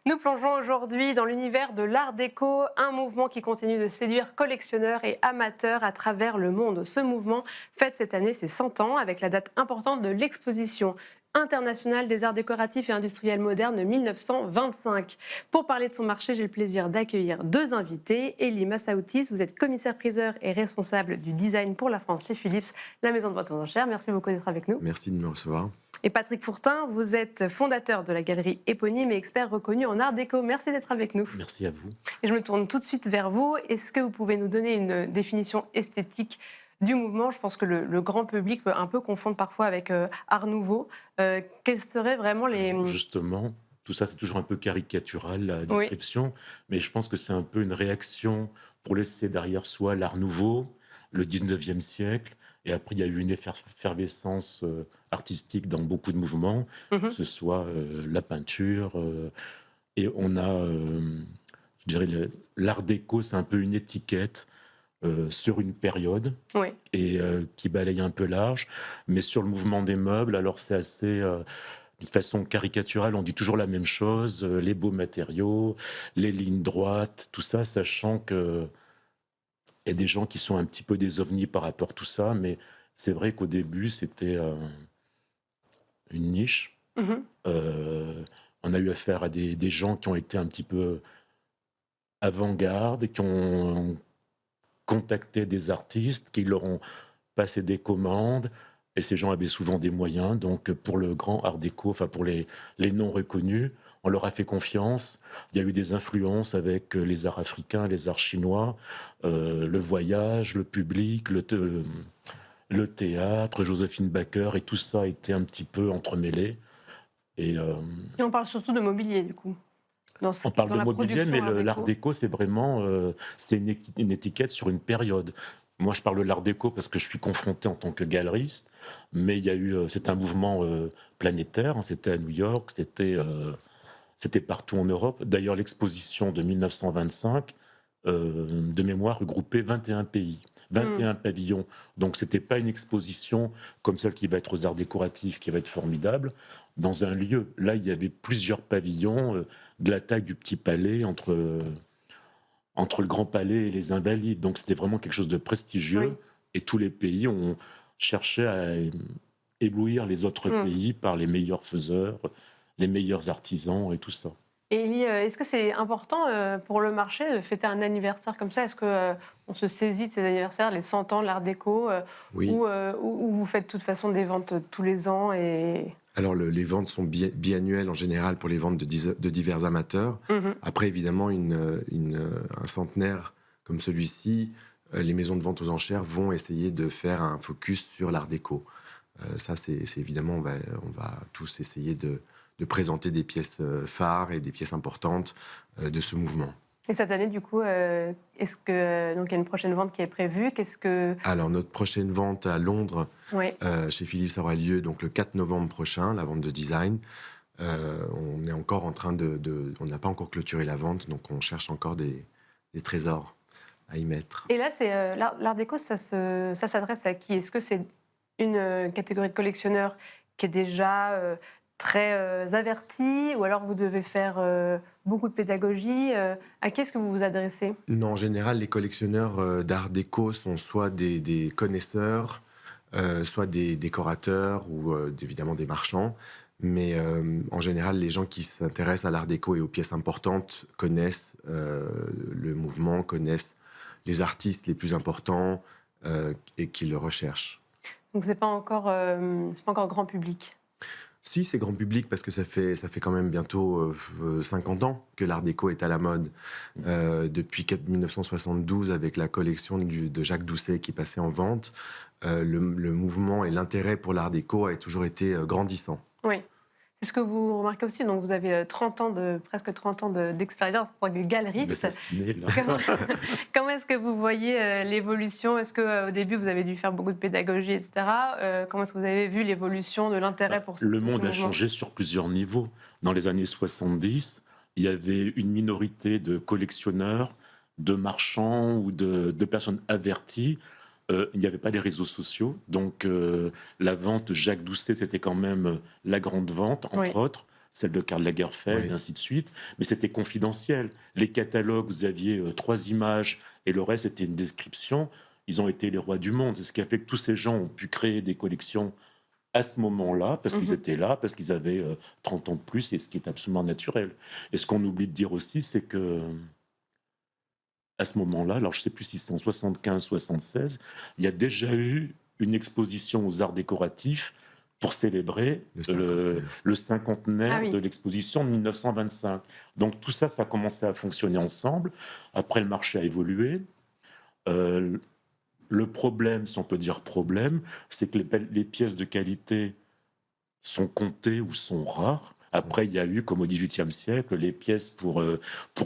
Nous plongeons aujourd'hui dans l'univers de l'art déco, un mouvement qui continue de séduire collectionneurs et amateurs à travers le monde. Ce mouvement fête cette année ses 100 ans avec la date importante de l'exposition internationale des arts décoratifs et industriels modernes de 1925. Pour parler de son marché, j'ai le plaisir d'accueillir deux invités. Elie Massaoutis, vous êtes commissaire-priseur et responsable du design pour la France chez Philips, la maison de vente aux enchères. Merci beaucoup d'être avec nous. Merci de me recevoir. Et Patrick Fourtin, vous êtes fondateur de la galerie éponyme et expert reconnu en art déco. Merci d'être avec nous. Merci à vous. Et je me tourne tout de suite vers vous. Est-ce que vous pouvez nous donner une définition esthétique du mouvement? Je pense que le grand public peut un peu confondre parfois avec art nouveau. Quels seraient vraiment les... Justement, tout ça, c'est toujours un peu caricatural, la Oui. description, mais je pense que c'est un peu une réaction pour laisser derrière soi l'art nouveau, le 19e siècle, et après, il y a eu une effervescence artistique dans beaucoup de mouvements, que Mhm. ce soit la peinture, et on a, je dirais, l'art déco, c'est un peu une étiquette sur une période, Oui. et qui balaye un peu large, mais sur le mouvement des meubles, alors c'est assez... de façon caricaturale, on dit toujours la même chose, les beaux matériaux, les lignes droites, tout ça, sachant qu'il y a des gens qui sont un petit peu des ovnis par rapport à tout ça, mais c'est vrai qu'au début, c'était une niche. Mhm. On a eu affaire à des gens qui ont été un petit peu avant-garde et qui ont contacté des artistes, qui leur ont passé des commandes, et ces gens avaient souvent des moyens. Donc pour le grand art déco, enfin pour les non reconnus, on leur a fait confiance. Il y a eu des influences avec les arts africains, les arts chinois, le voyage, le public, le théâtre, Joséphine Baker, et tout ça a été un petit peu entremêlé. Et Et on parle surtout de mobilier, du coup. on parle Dans de la mobilier, mais production art l'art déco. déco, c'est vraiment c'est une étiquette sur une période. Moi, je parle de l'art déco parce que je suis confronté en tant que galeriste, mais il y a eu, c'est un mouvement planétaire, hein. C'était à New York, c'était partout en Europe. D'ailleurs, l'exposition de 1925, de mémoire, regroupait 21 pays, Mhm. 21 pavillons. Donc, c'était pas une exposition comme celle qui va être aux arts décoratifs, qui va être formidable, dans un lieu. Là, il y avait plusieurs pavillons, de la taille du petit palais, entre le Grand Palais et les Invalides. Donc, c'était vraiment quelque chose de Oui. prestigieux. Et tous les pays ont cherché à éblouir les autres Mhm. pays par les meilleurs faiseurs, les meilleurs artisans et tout ça. Et Elie, est-ce que c'est important pour le marché de fêter un anniversaire comme ça? Est-ce que on se saisit de ces anniversaires, les 100 ans de l'art déco, Oui, ou vous faites de toute façon des ventes tous les ans et... alors les ventes sont biannuelles en général pour les ventes de divers amateurs. Mhm. Après, évidemment, un centenaire comme celui-ci, les maisons de vente aux enchères vont essayer de faire un focus sur l'art déco. Ça, c'est évidemment, on va tous essayer de présenter des pièces phares et des pièces importantes de ce mouvement. Et cette année, du coup, est-ce que donc il y a une prochaine vente qui est prévue? Qu'est-ce que... Alors, notre prochaine vente à Londres, Oui. chez Philips, aura lieu donc le 4 novembre prochain, la vente de design. On est encore en train on n'a pas encore clôturé la vente, donc on cherche encore des trésors à y mettre. Et là, c'est l'art déco, ça s'adresse à qui? Est-ce que c'est une catégorie de collectionneurs qui est déjà très avertie, ou alors vous devez faire beaucoup de pédagogie? À qui est-ce que vous vous adressez? Non, en général, les collectionneurs d'art déco sont soit des connaisseurs, soit des décorateurs ou évidemment des marchands. Mais en général, les gens qui s'intéressent à l'art déco et aux pièces importantes connaissent le mouvement, connaissent les artistes les plus importants et qui le recherchent. Donc c'est pas encore grand public. Si, c'est grand public parce que ça fait quand même bientôt 50 ans que l'art déco est à la mode. Depuis 1972, avec la collection de Jacques Doucet qui passait en vente, le mouvement et l'intérêt pour l'art déco a toujours été grandissant. Oui. C'est ce que vous remarquez aussi. Donc vous avez presque 30 ans d'expérience en tant que Vous galeriste. m'assassinez, là. Comment, comment est-ce que vous voyez l'évolution? Est-ce qu'au début, vous avez dû faire beaucoup de pédagogie, etc. Comment est-ce que vous avez vu l'évolution de l'intérêt pour Le pour ce monde a mouvement? changé sur plusieurs niveaux. Dans les années 70, il y avait une minorité de collectionneurs, de marchands ou de personnes averties. Il n'y avait pas les réseaux sociaux. Donc, la vente Jacques Doucet, c'était quand même la grande vente, Oui. entre autres. celle de Karl Lagerfeld, Oui. et ainsi de suite, mais c'était confidentiel. Les catalogues, vous aviez 3 images et le reste était une description. Ils ont été les rois du monde. C'est ce qui a fait que tous ces gens ont pu créer des collections à ce moment-là, parce qu'ils Mhm. étaient là, parce qu'ils avaient 30 ans de plus, et ce qui est absolument naturel. Et ce qu'on oublie de dire aussi, c'est que à ce moment-là, alors je ne sais plus si c'est en 75-76, il y a déjà eu une exposition aux arts décoratifs pour célébrer Le cinquantenaire. le Ah cinquantenaire oui. de l'exposition de 1925. Donc tout ça, ça a commencé à fonctionner ensemble. Après, le marché a évolué. Euh, le problème, si on peut dire problème, c'est que les pièces de qualité sont comptées ou sont rares. Après, il y a eu, comme au XVIIIe siècle, les pièces pour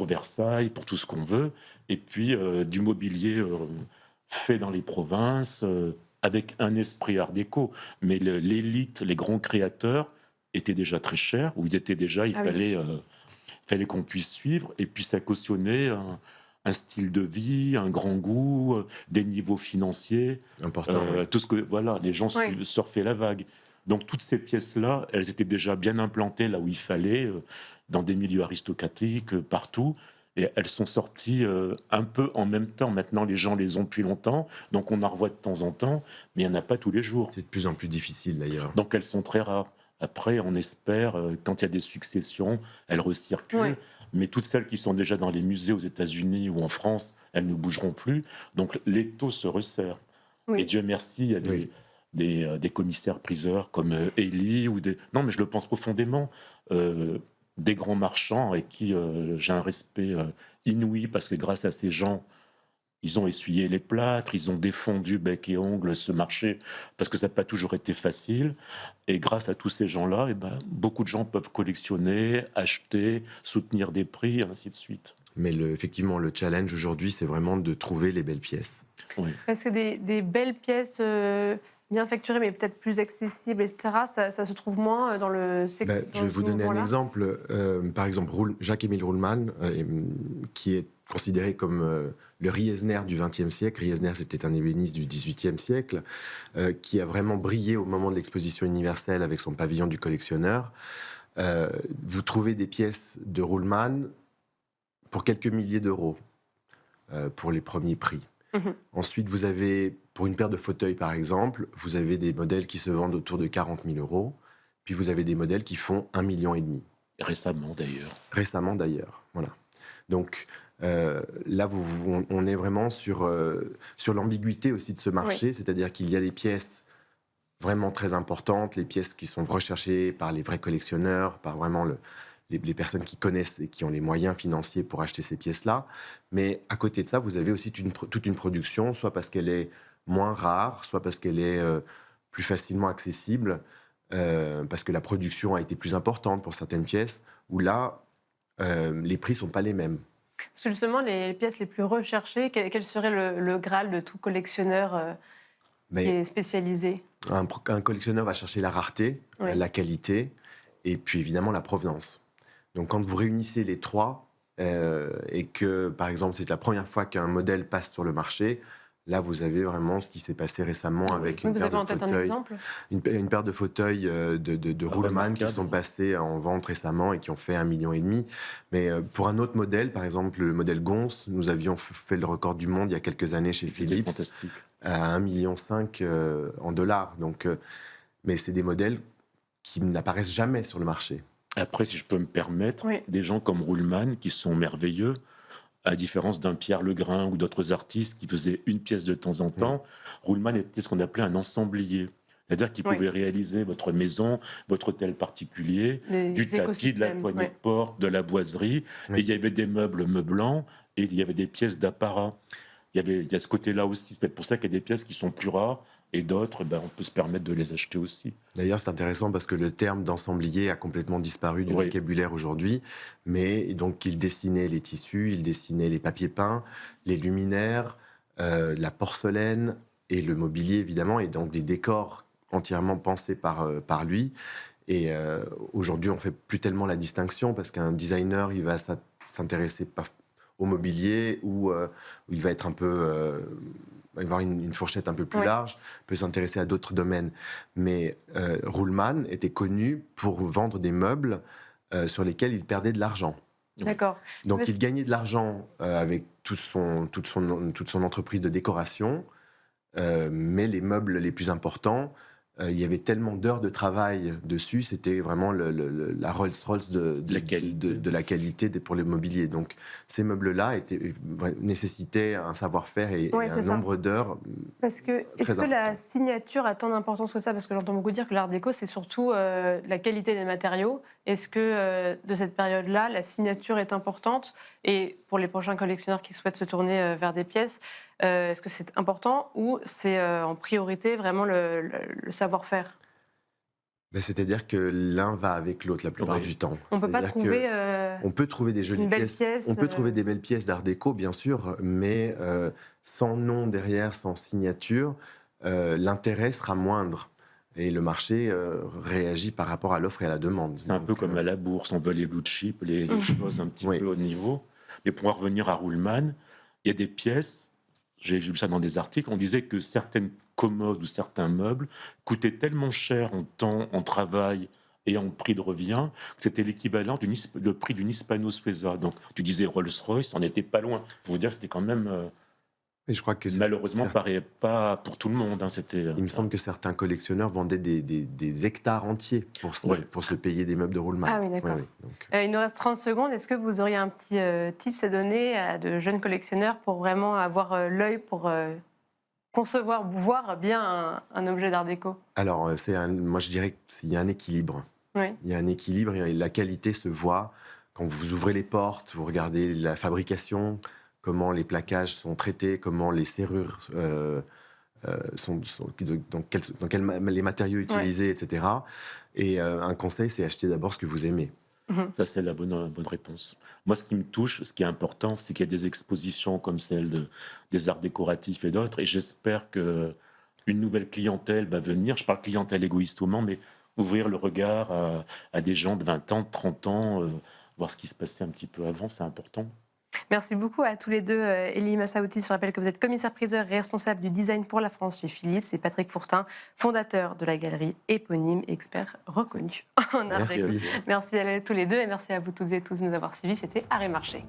Versailles, pour tout ce qu'on veut, et puis du mobilier fait dans les provinces, avec un esprit art déco. Mais l'élite, les grands créateurs, étaient déjà très chers, ou ils étaient déjà, Ah oui. fallait qu'on puisse suivre, et puis ça cautionnait un style de vie, un grand goût, des niveaux financiers, Important, oui. tout ce que voilà, les gens Oui. surfaient la vague. Donc toutes ces pièces-là, elles étaient déjà bien implantées là où il fallait, dans des milieux aristocratiques, partout. Et elles sont sorties un peu en même temps. Maintenant, les gens les ont depuis longtemps, donc on en revoit de temps en temps, mais il n'y en a pas tous les jours. C'est de plus en plus difficile d'ailleurs. Donc elles sont très rares. Après, on espère, quand il y a des successions, elles recirculent. Oui. Mais toutes celles qui sont déjà dans les musées aux États-Unis ou en France, elles ne bougeront plus. Donc l'étau se resserre. Et Oui. Dieu merci, il y a Oui. des commissaires-priseurs comme Elie ou des... Non, mais je le pense profondément. Des grands marchands avec qui j'ai un respect inouï parce que grâce à ces gens, ils ont essuyé les plâtres, ils ont défendu bec et ongle ce marché parce que ça n'a pas toujours été facile. Et grâce à tous ces gens-là, eh ben, beaucoup de gens peuvent collectionner, acheter, soutenir des prix, et ainsi de suite. Mais effectivement, le challenge aujourd'hui, c'est vraiment de trouver les belles pièces. Oui. Parce que des belles pièces bien facturées, mais peut-être plus accessibles, etc., ça se trouve moins dans le secteur. Je vais vous donner un exemple. Par exemple, Jacques-Émile Ruhlmann, qui est considéré comme le Riesner du XXe siècle. Riesner, c'était un ébéniste du XVIIIe siècle, qui a vraiment brillé au moment de l'exposition universelle avec son pavillon du collectionneur. Vous trouvez des pièces de Ruhlmann pour quelques milliers d'euros pour les premiers prix. Mhm. Ensuite, vous avez, pour une paire de fauteuils par exemple, vous avez des modèles qui se vendent autour de 40 000 euros. Puis vous avez des modèles qui font 1,5 million. Récemment d'ailleurs. Récemment d'ailleurs. Voilà. Donc là, on est vraiment sur l'ambiguïté aussi de ce marché, Oui. c'est-à-dire qu'il y a des pièces vraiment très importantes, les pièces qui sont recherchées par les vrais collectionneurs, par vraiment les personnes qui connaissent et qui ont les moyens financiers pour acheter ces pièces-là. Mais à côté de ça, vous avez aussi toute une production, soit parce qu'elle est moins rare, soit parce qu'elle est plus facilement accessible, parce que la production a été plus importante pour certaines pièces, où là, les prix ne sont pas les mêmes. Parce que justement, les pièces les plus recherchées, quel serait le Graal de tout collectionneur qui Mais est spécialisé? un collectionneur va chercher la rareté, Oui. la qualité, et puis évidemment la provenance. Donc quand vous réunissez les trois, et que par exemple c'est la première fois qu'un modèle passe sur le marché, là vous avez vraiment ce qui s'est passé récemment avec Oui, une vous paire avez de en tête un fauteuils, exemple? une paire de fauteuils de Ruhlmann qui Remarquable. sont passés en vente récemment et qui ont fait 1,5 million. Mais pour un autre modèle, par exemple le modèle Gons, nous avions fait le record du monde il y a quelques années chez C'était Philips fantastique. à 1,5 million en dollars. Donc, mais c'est des modèles qui n'apparaissent jamais sur le marché. Après, si je peux me permettre, Oui. des gens comme Ruhlmann qui sont merveilleux, à différence d'un Pierre Legrain ou d'autres artistes qui faisaient une pièce de temps en temps, Ruhlmann était ce qu'on appelait un ensemblier. C'est-à-dire qu'il Oui. pouvait réaliser votre maison, votre hôtel particulier, Des du tapis, de la écosystèmes, poignée oui. de porte, de la boiserie. Oui. Et il y avait des meubles meublants et il y avait des pièces d'apparat. Il y a ce côté-là aussi. C'est peut-être pour ça qu'il y a des pièces qui sont plus rares et d'autres, on peut se permettre de les acheter aussi. D'ailleurs, c'est intéressant parce que le terme d'ensemblier a complètement disparu du Oui. vocabulaire aujourd'hui. Mais donc, il dessinait les tissus, il dessinait les papiers peints, les luminaires, la porcelaine et le mobilier, évidemment, et donc des décors entièrement pensés par lui. Et aujourd'hui, on ne fait plus tellement la distinction parce qu'un designer, il va s'intéresser au mobilier ou il va être un peu... il va avoir une fourchette un peu plus Oui. large, peut s'intéresser à d'autres domaines. Mais Ruhlmann était connu pour vendre des meubles sur lesquels il perdait de l'argent. Oui. D'accord. Donc Mais il gagnait de l'argent avec toute son entreprise de décoration, mais les meubles les plus importants, il y avait tellement d'heures de travail dessus, c'était vraiment la Rolls-Royce La qualité. de la qualité pour les mobiliers. Donc ces meubles-là nécessitaient un savoir-faire et Ouais, un c'est ça. nombre d'heures. Parce que, est-ce Très que la important. signature a tant d'importance que ça? Parce que j'entends beaucoup dire que l'art déco, c'est surtout la qualité des matériaux. Est-ce que de cette période-là, la signature est importante? Et pour les prochains collectionneurs qui souhaitent se tourner vers des pièces, est-ce que c'est important ou c'est en priorité vraiment le savoir-faire? Ben, c'est-à-dire que l'un va avec l'autre la plupart Oui. du temps. On ne peut pas C'est-à-dire que trouver on peut trouver des jolies une belle pièces, pièce. on peut trouver des belles pièces d'art déco, bien sûr, mais sans nom derrière, sans signature, l'intérêt sera moindre. Et le marché réagit par rapport à l'offre et à la demande. C'est un peu comme à la bourse, on veut les blue chips, les choses un petit Oui. peu haut niveau. Mais pour en revenir à Ruhlmann, il y a des pièces, j'ai lu ça dans des articles, on disait que certaines commodes ou certains meubles coûtaient tellement cher en temps, en travail et en prix de revient, que c'était l'équivalent du prix d'une Hispano-Suiza. Donc tu disais Rolls-Royce, on n'était pas loin. Pour vous dire que c'était quand même, Et je crois que malheureusement, pas pour tout le monde. C'était, il me semble que certains collectionneurs vendaient des hectares entiers Ouais. pour se payer des meubles de Ruhlmann. Ah oui, d'accord. Oui, oui. Donc, Il nous reste 30 secondes. Est-ce que vous auriez un petit tips à donner à de jeunes collectionneurs pour vraiment avoir l'œil pour concevoir, voir bien un objet d'art déco? alors, moi je dirais qu'il y a un équilibre. Oui. Il y a un équilibre et la qualité se voit quand vous ouvrez les portes, vous regardez la fabrication, comment les plaquages sont traités, comment les serrures les matériaux utilisés, etc. Et un conseil, c'est acheter d'abord ce que vous aimez. Mhm. Ça, c'est la bonne réponse. Moi, ce qui me touche, ce qui est important, c'est qu'il y a des expositions comme celle des arts décoratifs et d'autres, et j'espère que une nouvelle clientèle va venir. Je parle clientèle égoïstement, mais ouvrir le regard à des gens de 20 ans, de 30 ans, voir ce qui se passait un petit peu avant, c'est important. Merci beaucoup à tous les deux. Elie Massaoutis, je rappelle que vous êtes commissaire-priseur et responsable du design pour la France chez Philips, et Patrick Fourtin, fondateur de la galerie éponyme, expert reconnu en art Merci. déco. Merci à tous les deux et merci à vous toutes et tous de nous avoir suivis. C'était Arrêt Marché.